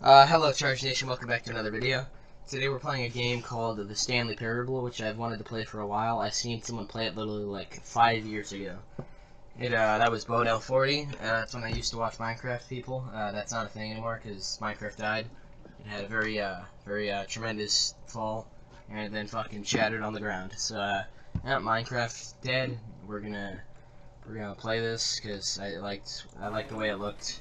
Hello Charge Nation, welcome back to another video. Today we're playing a game called TheStanleyParable, which I've wanted to play for a while. I've seen someone play it literally like 5 years ago. That was Bodel40, that's when I used to watch Minecraft people. That's not a thing anymore because Minecraft died. It had a very tremendous fall, and then fucking shattered on the ground. So, now Minecraft's dead. We're gonna play this because I liked the way it looked.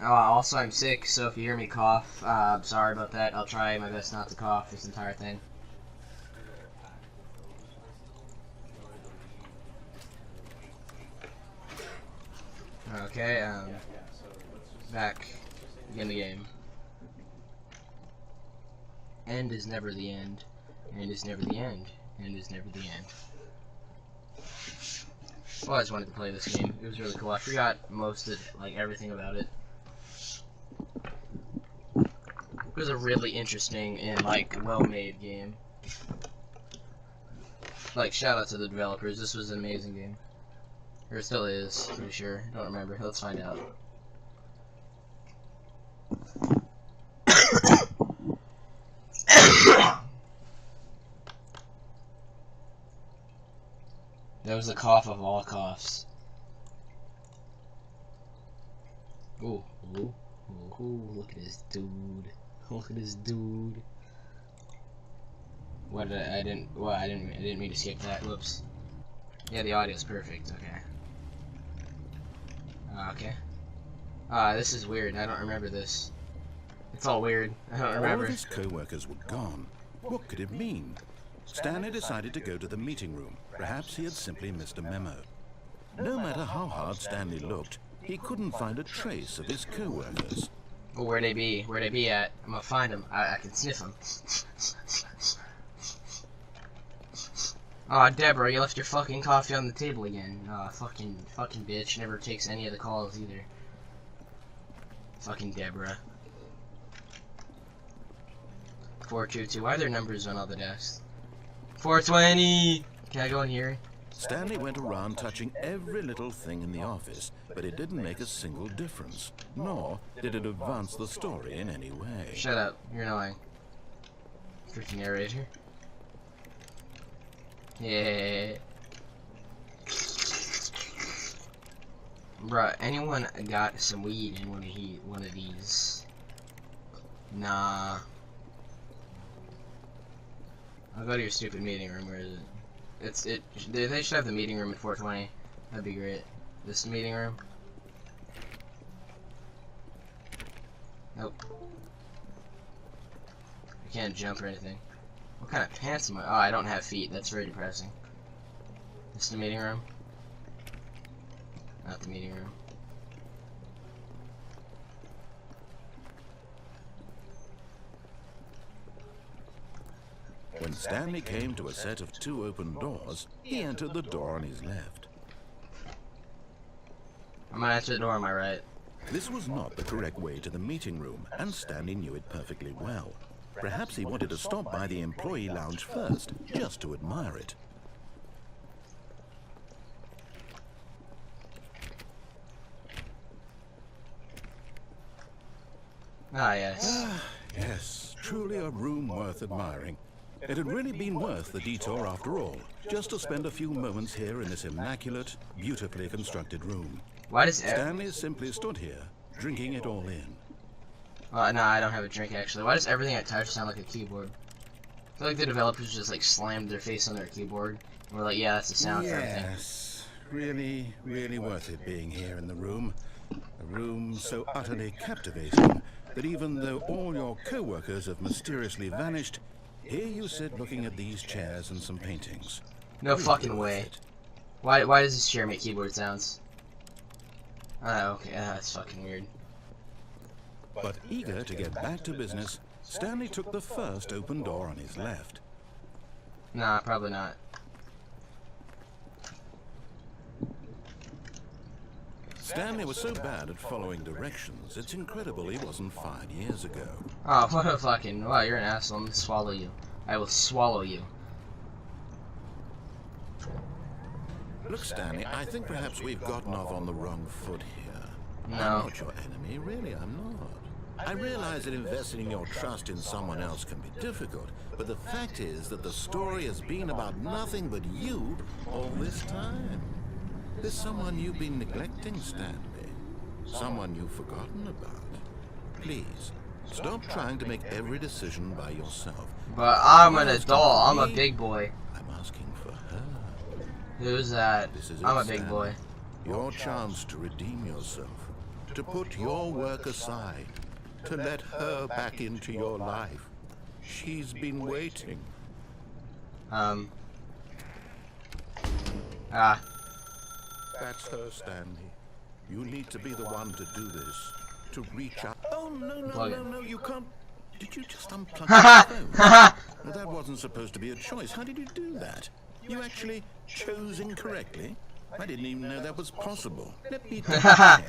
Also, I'm sick, so if you hear me cough, I'm sorry about that. I'll try my best not to cough this entire thing. Okay, back. Begin the game. End is never the end. End is never the end. End is never the end. Well, I just wanted to play this game. It was really cool. I forgot most of, like, everything about it. It was a really interesting and, like, well-made game. Like, shout out to the developers. This was an amazing game. Or it still is, pretty sure. I don't remember. Let's find out. That was the cough of all coughs. Ooh, ooh, ooh, ooh, look at this dude. Look at this dude. What did I didn't mean to skip that. Whoops. Yeah, the audio's perfect. Okay. Okay. This is weird. I don't remember this. It's all weird. I don't remember. All of his co-workers were gone. What could it mean? Stanley decided to go to the meeting room. Perhaps he had simply missed a memo. No matter how hard Stanley looked, he couldn't find a trace of his co-workers. Well, where'd they be? Where'd they be at? I'm gonna find them. I can sniff them. Aw, Deborah, you left your fucking coffee on the table again. Aw, fucking bitch. Never takes any of the calls either. Fucking Deborah. 422. Why are there numbers on all the desks? 420! Can I go in here? Stanley went around touching every little thing in the office, but it didn't make a single difference, nor did it advance the story in any way. Shut up. You're annoying. Freaking narrator. Yeah. Bruh, anyone got some weed in one of these? Nah. I'll go to your stupid meeting room. Where is it? They should have the meeting room at 420. That'd be great. This meeting room. Nope. I can't jump or anything. What kind of pants am I? Oh, I don't have feet. That's very depressing. This is the meeting room. Not the meeting room. When Stanley came to a set of 2 open doors, he entered the door on his left. I'm gonna enter the door on my right. This was not the correct way to the meeting room, and Stanley knew it perfectly well. Perhaps he wanted to stop by the employee lounge first, just to admire it. Ah, yes. Yes, truly a room worth admiring. It had really been worth the detour after all, just to spend a few moments here in this immaculate, beautifully constructed room. Why does Stanley simply stood here, drinking it all in. No, I don't have a drink actually. Why does everything I touch sound like a keyboard? I feel like the developers just like slammed their face on their keyboard. And we're like, yeah, that's the sound for everything. Yes, really, really worth it being here in the room. A room so utterly captivating that even though all your co-workers have mysteriously vanished, here you sit looking at these chairs and some paintings. No fucking way. Why does this chair make keyboard sounds? Oh, okay, that's fucking weird. But eager to get back to business, Stanley took the first open door on his left. Nah, probably not. Stanley was so bad at following directions, it's incredible he wasn't fired years ago. Oh, what a fucking... Wow, you're an asshole. I'm gonna swallow you. I will swallow you. Look, Stanley, I think perhaps we've gotten off on the wrong foot here. No. I'm not your enemy, really, I'm not. I realize that investing your trust in someone else can be difficult, but the fact is that the story has been about nothing but you all this time. There's someone you've been neglecting, Stanley. Someone you've forgotten about. Please, stop trying to make every decision by yourself. But I'm an adult. I'm a big boy. I'm asking for her. Who's that? This is it, I'm a big Stanley. boy. Your chance to redeem yourself. To put your work aside. To let her back into your life. She's been waiting. That's her, Stanley. You need to be the one to do this. To reach out. Oh, no, you can't. Did you just unplug the phone? No, that wasn't supposed to be a choice. How did you do that? You actually chose incorrectly? I didn't even know that was possible. Let me check.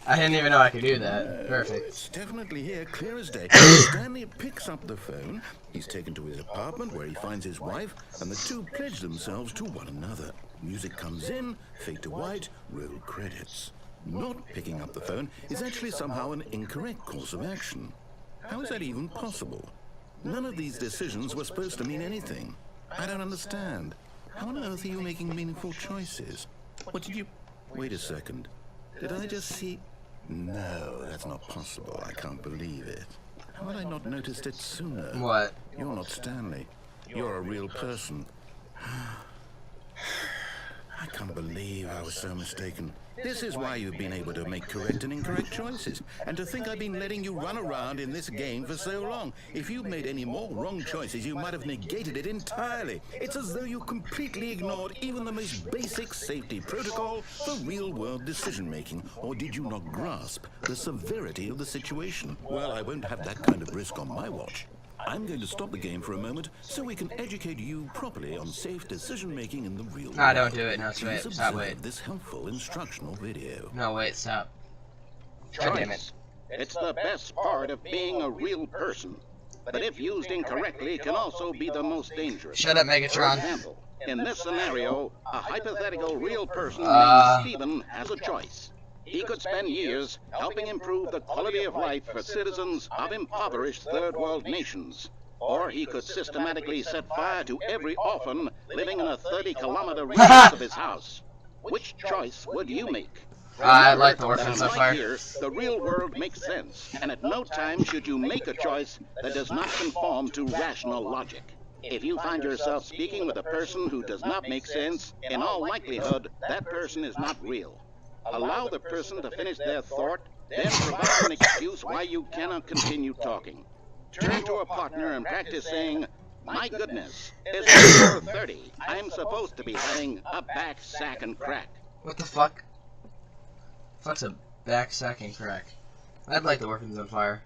I didn't even know I could do that. Perfect. It's definitely here, clear as day. Stanley picks up the phone. He's taken to his apartment where he finds his wife, and the two pledge themselves to one another. Music comes in, fade to white, roll credits. Not picking up the phone is actually somehow an incorrect course of action. How is that even possible? None of these decisions were supposed to mean anything. I don't understand. How on earth are you making meaningful choices? What did you... Wait a second. Did I just see... No, that's not possible. I can't believe it. How had I not noticed it sooner? What? You're not Stanley. You're a real person. I can't believe I was so mistaken. This is why you've been able to make correct and incorrect choices. And to think I've been letting you run around in this game for so long. If you'd made any more wrong choices, you might have negated it entirely. It's as though you completely ignored even the most basic safety protocol for real-world decision-making. Or did you not grasp the severity of the situation? Well, I won't have that kind of risk on my watch. I'm going to stop the game for a moment so we can educate you properly on safe decision-making in the real world. No, don't do it. No, wait. Please Stop, observe wait. this helpful instructional video. No, wait, stop. God damn it. Choice. It's the best part of being a real person. But if used incorrectly, it can also be the most dangerous. Shut up, For Megatron. example, in this scenario, a hypothetical real person named Stephen has a choice. He could spend years helping improve the quality of life for citizens of impoverished third world nations. Or he could systematically set fire to every orphan living in a 30-kilometer radius of his house. Which choice would you make? I like the orphans so far. Here, the real world makes sense, and at no time should you make a choice that does not conform to rational logic. If you find yourself speaking with a person who does not make sense, in all likelihood, that person is not real. Allow the person to finish their thought, then provide an excuse why you cannot continue talking. Turn to a partner and practice saying, "My goodness, it's 4:30. I'm supposed to be having a back sack and crack." What the fuck? Fuck's a back sack and crack. I'd like the orphans on fire.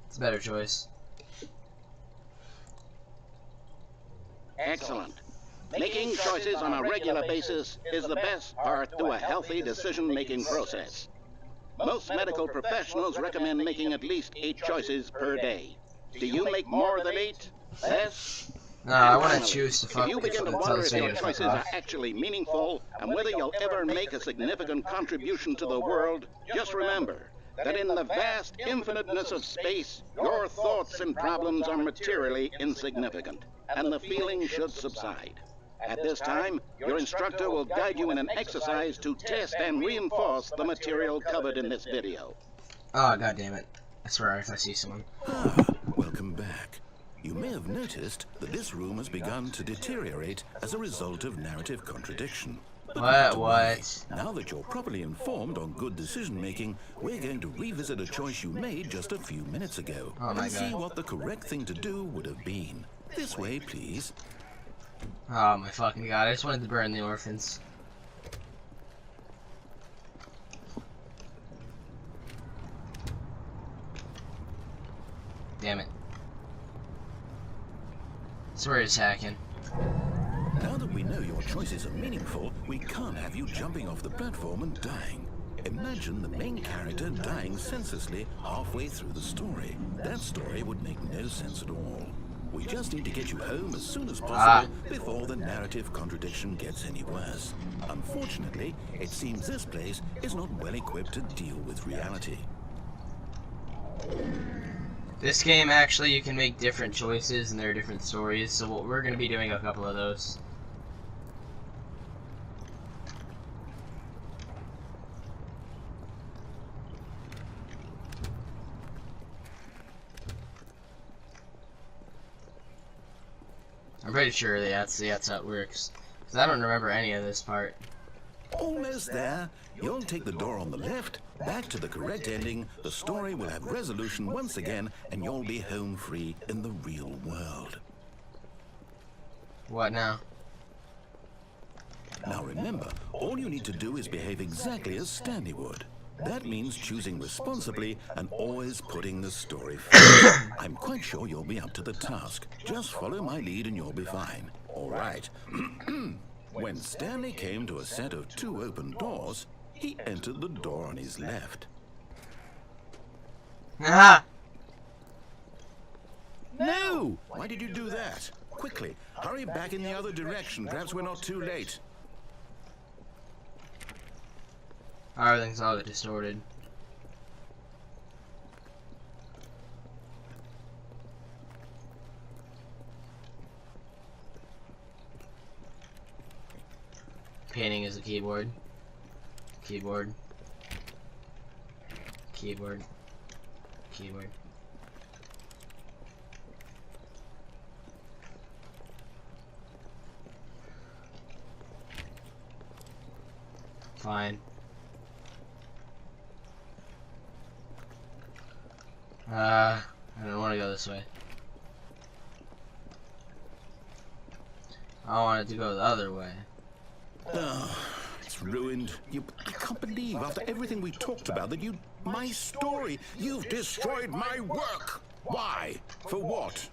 It's a better choice. Excellent. Making choices on a regular basis is the best part to a healthy decision-making process. Most medical professionals recommend making at least 8 choices per day. Do you make more than 8? Less? No, I want to choose to fuck If you begin to until wonder this if your video choices fuck are off. actually meaningful and whether you'll ever make a significant contribution to the world, just remember that in the vast infiniteness of space, your thoughts and problems are materially insignificant, and the feeling should subside. At this time, your instructor will guide you in an exercise to test and reinforce the material covered in this video. Oh, god damn it. I swear if I see someone. Welcome back. You may have noticed that this room has begun to deteriorate as a result of narrative contradiction. But not to worry. Now that you're properly informed on good decision-making, we're going to revisit a choice you made just a few minutes ago and see what the correct thing to do would have been. This way, please. Oh my fucking god, I just wanted to burn the orphans. Damn it. Sorry it's hacking. Now that we know your choices are meaningful, we can't have you jumping off the platform and dying. Imagine the main character dying senselessly halfway through the story. That story would make no sense at all. We just need to get you home as soon as possible before the narrative contradiction gets any worse. Unfortunately, it seems this place is not well equipped to deal with reality. This game, actually, you can make different choices and there are different stories, so what we're going to be doing a couple of those. I'm pretty sure that's how it works, because I don't remember any of this part. Almost there. You'll take the door on the left, back to the correct ending, the story will have resolution once again, and you'll be home free in the real world. What now? Now remember, all you need to do is behave exactly as Stanley would. That means choosing responsibly and always putting the story first. I'm quite sure you'll be up to the task. Just follow my lead and you'll be fine. All right. When Stanley came to a set of 2 open doors, he entered the door on his left. Aha! No! Why did you do that? Quickly, hurry back in the other direction. Perhaps we're not too late. Everything's all distorted. Painting is a keyboard. Keyboard. Keyboard. Keyboard. Fine. I don't want to go this way. I wanted to go the other way. Oh, it's ruined. I can't believe, after everything we talked about, that my story, you've destroyed my work. Why? For what?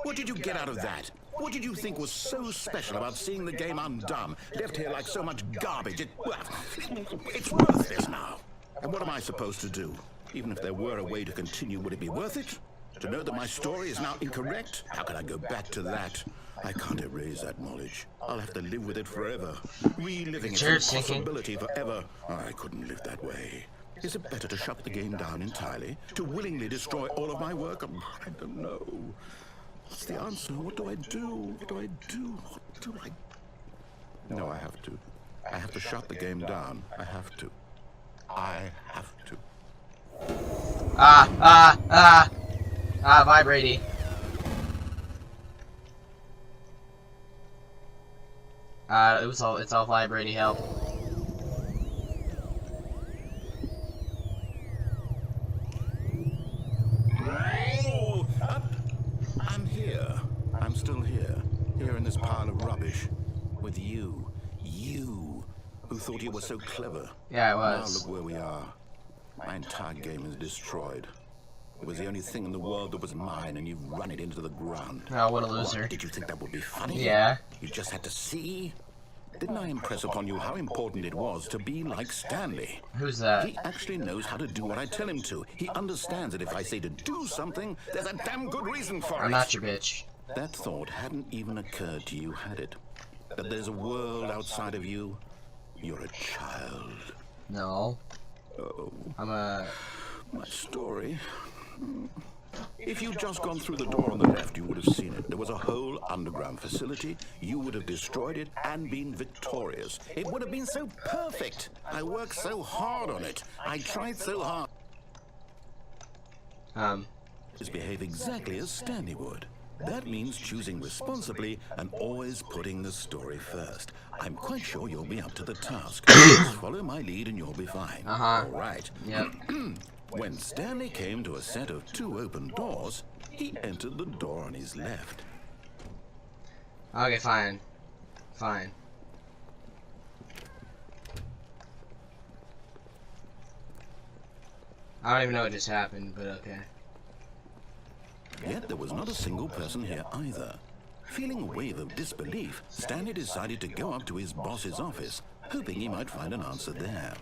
What did you get out of that? What did you think was so special about seeing the game undone, left here like so much garbage? It's worthless now. And what am I supposed to do? Even if there were a way to continue, would it be worth it? To know that my story is now incorrect? How can I go back to that? I can't erase that knowledge. I'll have to live with it forever. Reliving its impossibility forever. I couldn't live that way. Is it better to shut the game down entirely? To willingly destroy all of my work? I don't know. What's the answer? What do I do? What do I do? What do I... No, I have to. I have to shut the game down. I have to. I have to. Vibrating. It's all vibrating, help. Oh, I'm here. I'm still here. Here in this pile of rubbish. With you. You, who thought you were so clever. Yeah, I Now was. look where we are. My entire game is destroyed. It was the only thing in the world that was mine, and you've run it into the ground. Oh, what a loser. What, did you think that would be funny? Yeah. You just had to see? Didn't I impress upon you how important it was to be like Stanley? Who's that? He actually knows how to do what I tell him to. He understands that if I say to do something, there's a damn good reason for it. I'm not your bitch. That thought hadn't even occurred to you, had it? That there's a world outside of you? You're a child. No. Oh. I'm a... My story. If you'd just gone through the door on the left, you would have seen it. There was a whole underground facility. You would have destroyed it and been victorious. It would have been so perfect. I worked so hard on it. I tried so hard. Just behave exactly as Stanley would. That means choosing responsibly and always putting the story first. I'm quite sure you'll be up to the task. Just follow my lead and you'll be fine. All right. Yep. When Stanley came to a set of 2 open doors, he entered the door on his left. Okay, fine. Fine. I don't even know what just happened, but okay. Yet there was not a single person here either. Feeling a wave of disbelief, Stanley decided to go up to his boss's office, hoping he might find an answer there.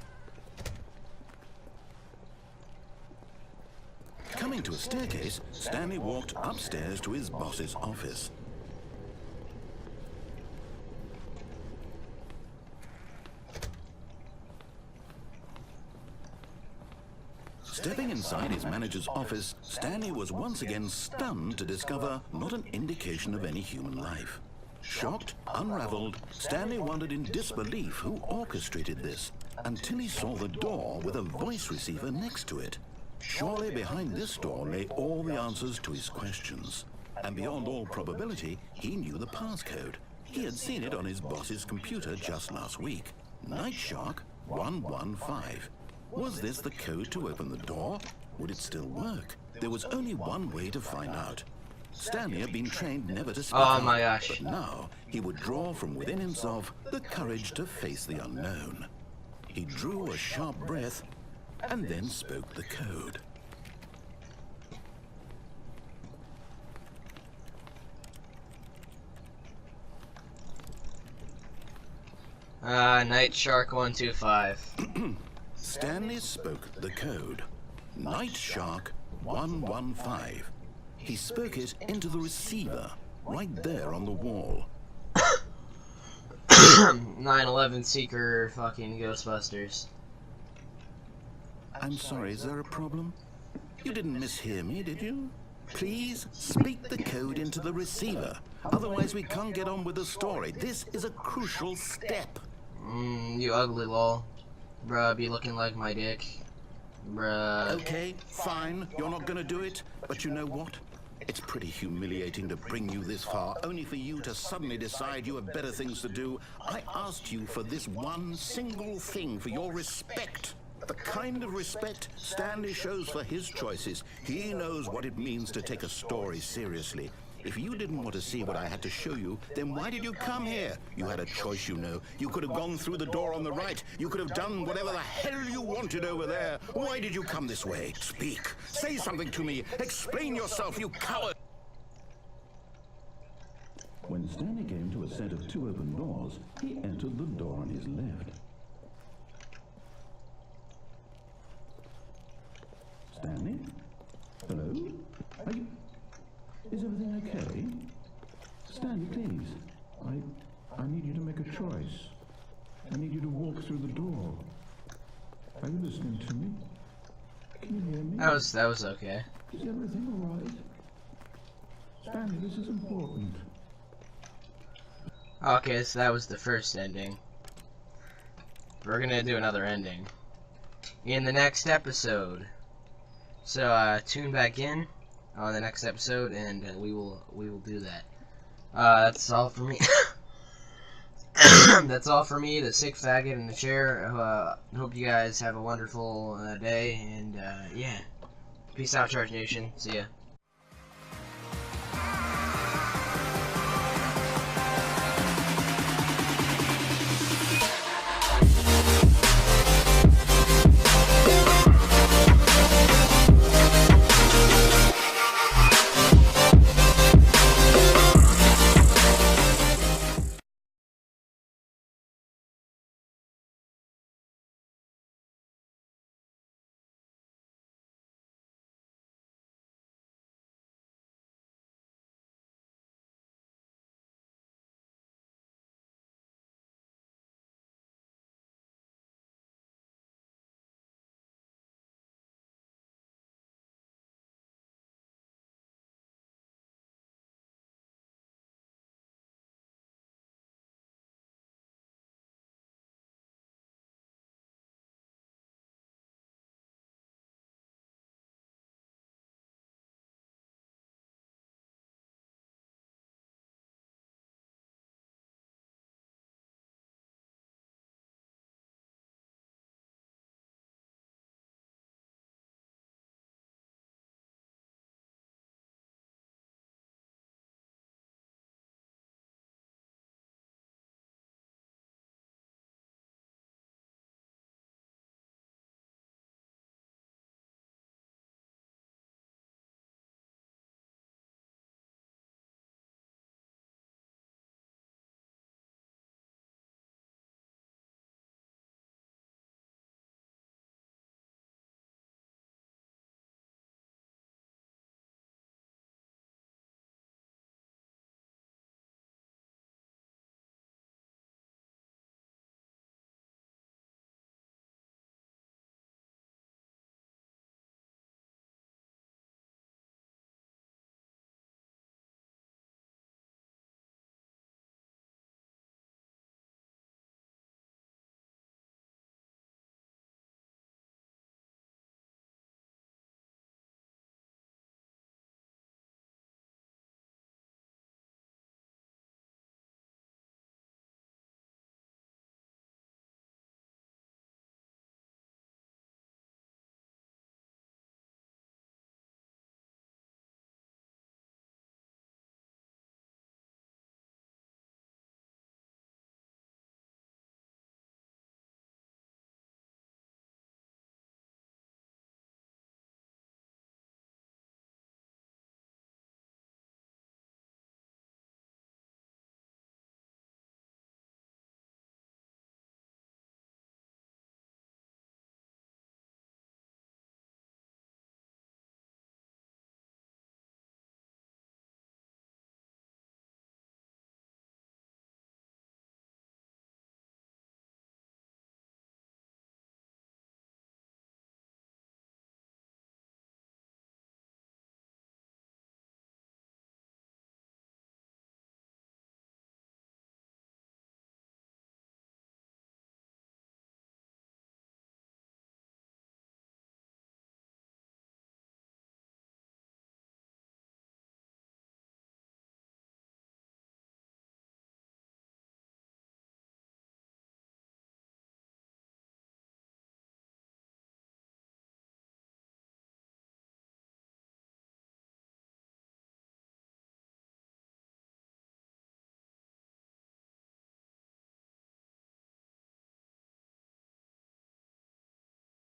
Coming to a staircase, Stanley walked upstairs to his boss's office. Stepping inside his manager's office, Stanley was once again stunned to discover not an indication of any human life. Shocked, unraveled, Stanley wondered in disbelief who orchestrated this, until he saw the door with a voice receiver next to it. Surely behind this door lay all the answers to his questions. And beyond all probability, he knew the passcode. He had seen it on his boss's computer just last week. Night Shark 115. Was this the code to open the door? Would it still work? There was only one way to find out. Stanley had been trained never to speak Oh out, my gosh. but now he would draw from within himself the courage to face the unknown. He drew a sharp breath and then spoke the code. Night Shark 125. Stanley spoke the code. Night Shark 115. He spoke it into the receiver, right there on the wall. 9/11 Seeker fucking Ghostbusters. I'm sorry, is there a problem? You didn't mishear me, did you? Please speak the code into the receiver. Otherwise we can't get on with the story. This is a crucial step. You ugly lol. Bruh, be looking like my dick. Bruh. Okay, fine. You're not gonna do it. But you know what? It's pretty humiliating to bring you this far, only for you to suddenly decide you have better things to do. I asked you for this one single thing, for your respect. The kind of respect Stanley shows for his choices. He knows what it means to take a story seriously. If you didn't want to see what I had to show you, then why did you come here? You had a choice, you know. You could have gone through the door on the right. You could have done whatever the hell you wanted over there. Why did you come this way? Speak. Say something to me. Explain yourself, you coward. When Stanley came to a set of two open doors, he entered the door on his left. Stanley? Hello? Are you... Is everything okay? Stanley, please. I need you to make a choice. I need you to walk through the door. Are you listening to me? Can you hear me? That was okay. Is everything all right? Stanley, this is important. Okay, so that was the first ending. We're gonna do another ending in the next episode. So tune back in on the next episode, and we will do that. That's all for me. That's all for me, the sick faggot in the chair. Hope you guys have a wonderful day, and yeah. Peace out, Charge Nation. See ya.